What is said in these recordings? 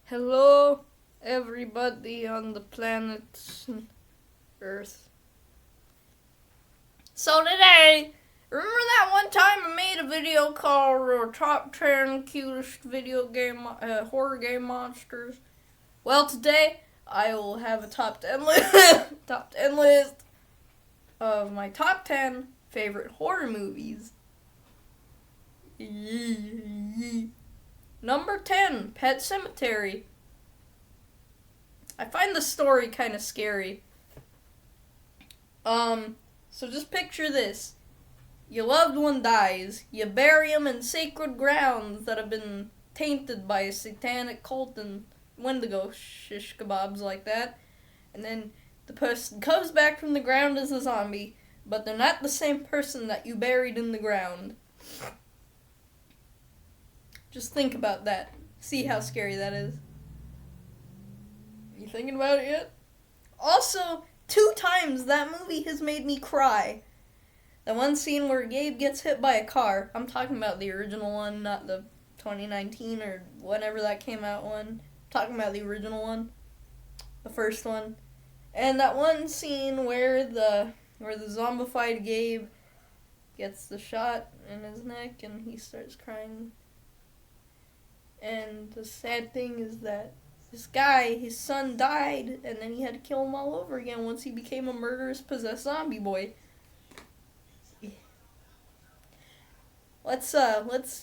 Hello, everybody on the planet Earth. So today, remember that one time I made a video called Top 10 Cutest Horror Game Monsters? Well, today, I will have a top 10 list of my top 10 favorite horror movies. Number 10, Pet Sematary. I find the story kind of scary. So just picture this. Your loved one dies. You bury him in sacred grounds that have been tainted by a satanic cult and Wendigo shish kebabs like that. And then the person comes back from the ground as a zombie, but they're not the same person that you buried in the ground. Just think about that. See how scary that is. You thinking about it yet? Also, 2 times that movie has made me cry. The one scene where Gabe gets hit by a car. I'm talking about the original one, not the 2019 or whenever that came out one. I'm talking about the original one. The first one. And that one scene where the zombified Gabe gets the shot in his neck and he starts crying. And the sad thing is that this guy, his son died, and then he had to kill him all over again once he became a murderous, possessed zombie boy. Let's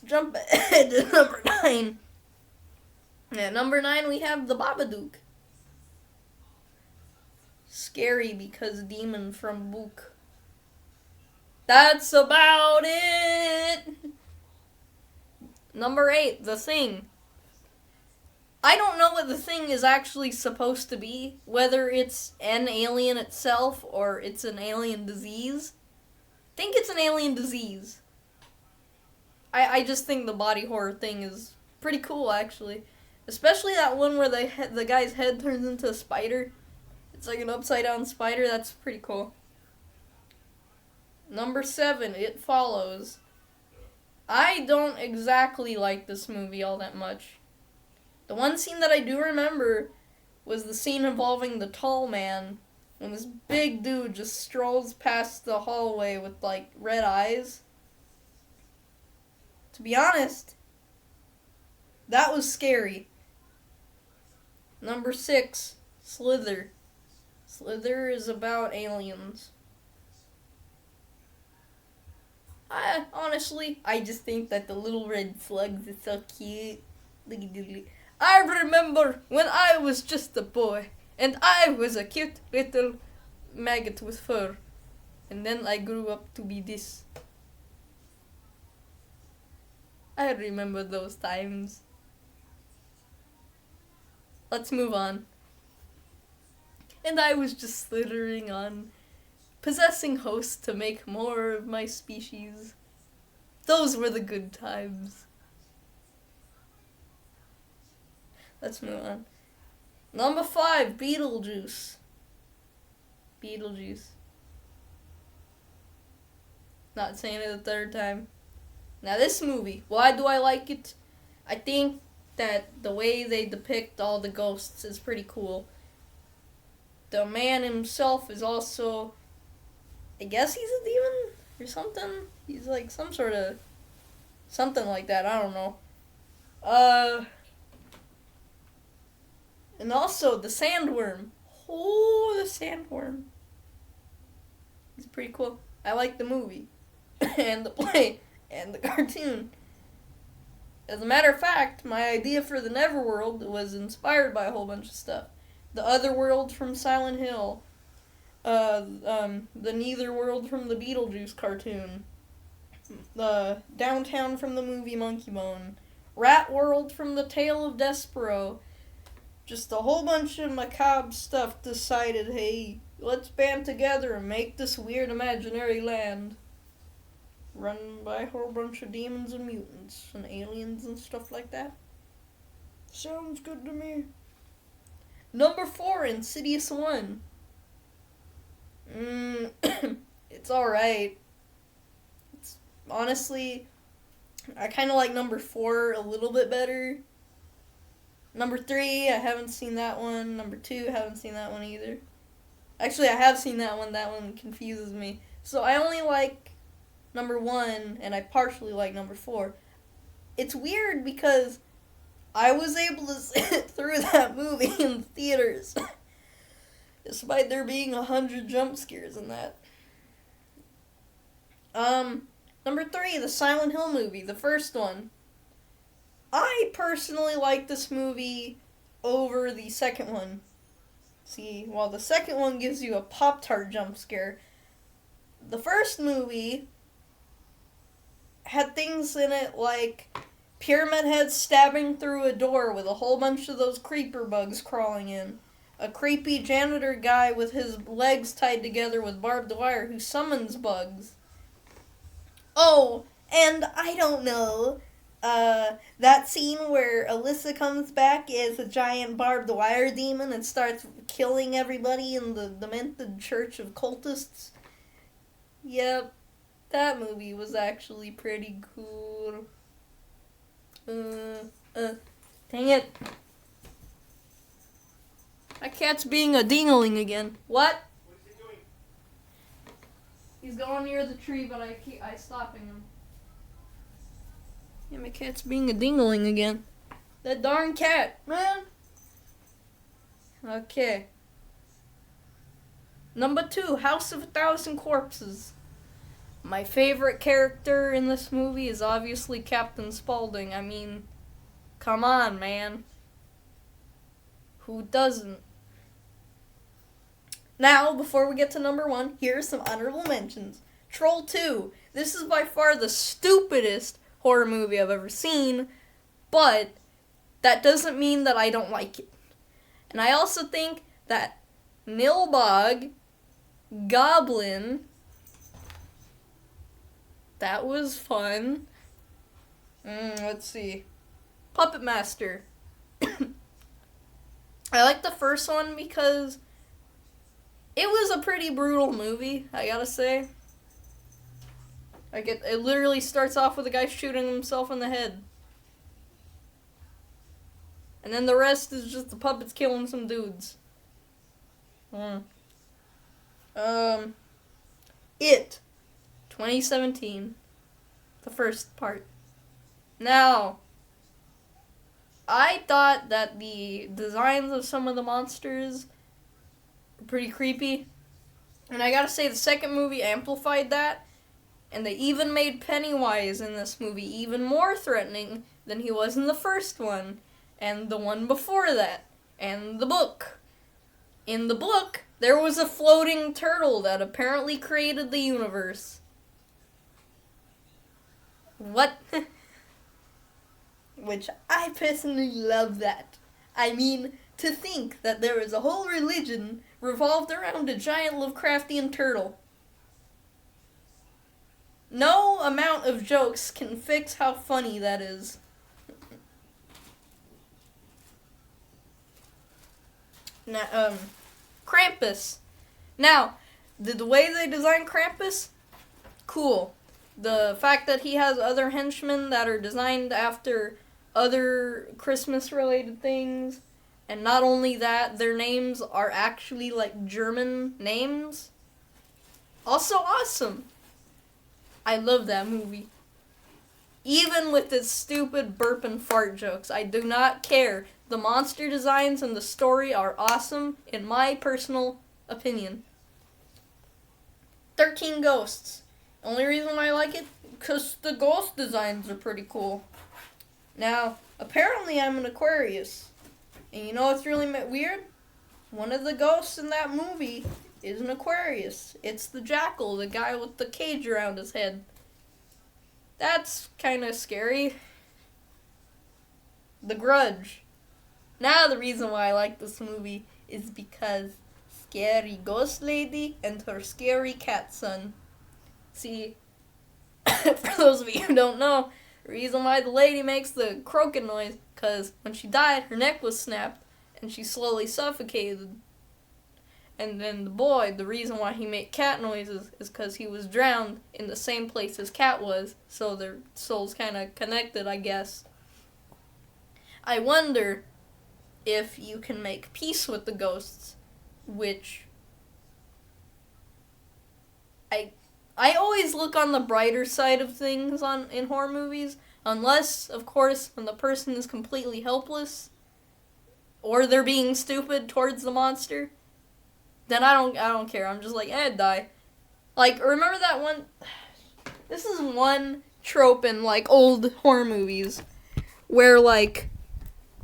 jump ahead to number 9. At number 9, we have the Babadook. Scary because demon from book. That's about it! Number 8, The Thing. I don't know what The Thing is actually supposed to be, whether it's an alien itself or it's an alien disease. I think it's an alien disease. I just think the body horror thing is pretty cool, actually. Especially that one where the guy's head turns into a spider. It's like an upside-down spider. That's pretty cool. Number 7, It Follows. I don't exactly like this movie all that much. The one scene that I do remember was the scene involving the tall man when this big dude just strolls past the hallway with, like, red eyes. To be honest, that was scary. Number 6, Slither. Slither is about aliens. Honestly, I just think that the little red slugs are so cute. I remember when I was just a boy, and I was a cute little maggot with fur. And then I grew up to be this. I remember those times. Let's move on. And I was just slithering on, possessing hosts to make more of my species. Those were the good times. Let's move on. Number 5, Beetlejuice. Beetlejuice. Not saying it the 3rd time. Now this movie, why do I like it? I think that the way they depict all the ghosts is pretty cool. The man himself is also, I guess he's a demon or something. He's like some sort of something like that. I don't know. And also the sandworm. Oh, the sandworm. He's pretty cool. I like the movie and the play and the cartoon. As a matter of fact, my idea for the Neverworld was inspired by a whole bunch of stuff. The Otherworld from Silent Hill. The Neitherworld from the Beetlejuice cartoon. The Downtown from the movie Monkey Bone. Rat World from the Tale of Despero. Just a whole bunch of macabre stuff decided, hey, let's band together and make this weird imaginary land. Run by a whole bunch of demons and mutants and aliens and stuff like that. Sounds good to me. Number 4, Insidious 1. It's alright. It's honestly, I kind of like number 4 a little bit better. Number 3, I haven't seen that one. Number 2, I haven't seen that one either. Actually, I have seen that one. That one confuses me. So I only like number 1, and I partially like number 4. It's weird because I was able to sit through that movie in theaters, despite there being 100 jump scares in that. Number 3, the Silent Hill movie, the first one. I personally like this movie over the second one. See, while the second one gives you a Pop-Tart jump scare, the first movie had things in it like Pyramid Head stabbing through a door with a whole bunch of those creeper bugs crawling in. A creepy janitor guy with his legs tied together with barbed wire who summons bugs. Oh, and I don't know, that scene where Alyssa comes back as a giant barbed wire demon and starts killing everybody in the demented church of cultists. Yep, that movie was actually pretty cool. Dang it. My cat's being a dingling again. What? What is he doing? He's going near the tree, but I stopping him. Yeah, my cat's being a dingling again. That darn cat, man. Okay. Number 2, House of a Thousand Corpses. My favorite character in this movie is obviously Captain Spaulding. I mean, come on, man. Who doesn't? Now, before we get to number 1, here are some honorable mentions. Troll 2. This is by far the stupidest horror movie I've ever seen, but that doesn't mean that I don't like it. And I also think that Nilbog, Goblin, that was fun. Let's see. Puppet Master. I like the first one because it was a pretty brutal movie, I gotta say. Like it literally starts off with a guy shooting himself in the head. And then the rest is just the puppets killing some dudes. It. 2017. The first part. Now, I thought that the designs of some of the monsters were pretty creepy. And I gotta say, the second movie amplified that. And they even made Pennywise in this movie even more threatening than he was in the first one. And the one before that. And the book. In the book, there was a floating turtle that apparently created the universe. What? Which I personally love that. I mean, to think that there is a whole religion revolved around a giant Lovecraftian turtle. No amount of jokes can fix how funny that is. Now, Krampus. Now, the way they designed Krampus, cool. The fact that he has other henchmen that are designed after other Christmas-related things, and not only that, their names are actually like German names. Also awesome. I love that movie. Even with its stupid burp and fart jokes, I do not care. The monster designs and the story are awesome, in my personal opinion. 13 Ghosts. Only reason why I like it, because the ghost designs are pretty cool. Now, apparently I'm an Aquarius. And you know what's really weird? One of the ghosts in that movie is an Aquarius. It's the jackal, the guy with the cage around his head. That's kind of scary. The Grudge. Now the reason why I like this movie is because scary ghost lady and her scary cat son. See, for those of you who don't know, the reason why the lady makes the croaking noise, because when she died, her neck was snapped, and she slowly suffocated. And then the boy, the reason why he made cat noises is because he was drowned in the same place his cat was, so their souls kind of connected, I guess. I wonder if you can make peace with the ghosts, which I always look on the brighter side of things in horror movies, unless, of course, when the person is completely helpless or they're being stupid towards the monster. Then I don't care. I'm just like, die. Like, remember that one? This is one trope in, like, old horror movies where, like,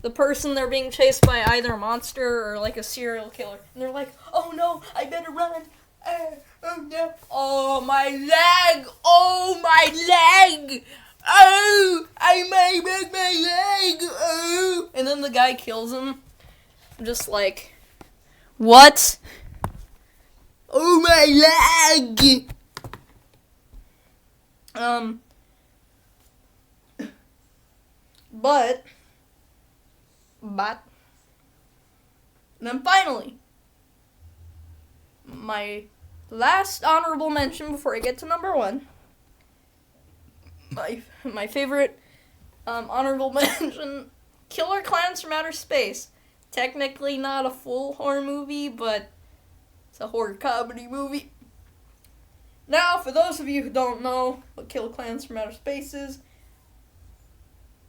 the person, they're being chased by either a monster or, like, a serial killer. And they're like, oh no, I better run. Oh no. Oh, my leg. Oh, my leg. Oh, I might break my leg. Oh. And then the guy kills him. I'm just like, what? Oh, my leg. But then finally, my last honorable mention before I get to number one. My favorite honorable mention, Killer Clowns from Outer Space. Technically not a full horror movie, but it's a horror comedy movie. Now, for those of you who don't know what Killer Clowns from Outer Space is,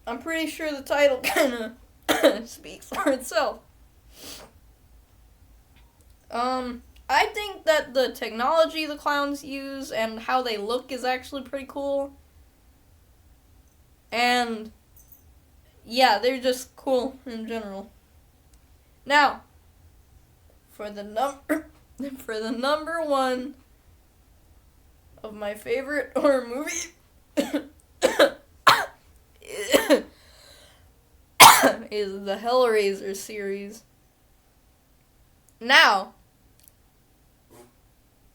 I'm pretty sure the title kind of speaks for itself. I think that the technology the clowns use and how they look is actually pretty cool. And yeah, they're just cool in general. Now, for the number one of my favorite horror movie is the Hellraiser series. Now,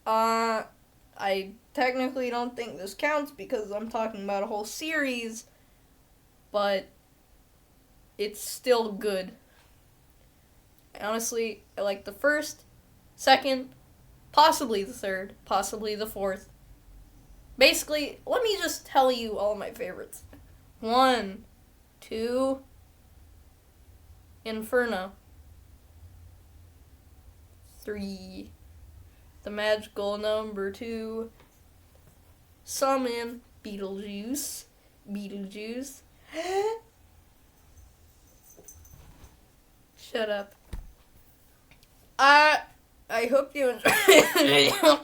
I technically don't think this counts because I'm talking about a whole series, but it's still good. Honestly, I like the first, second, possibly the third, possibly the fourth. Basically, let me just tell you all my favorites. 1, 2, Inferno. 3, the magical number 2, summon Beetlejuice. Shut up. I hope you enjoyed the video.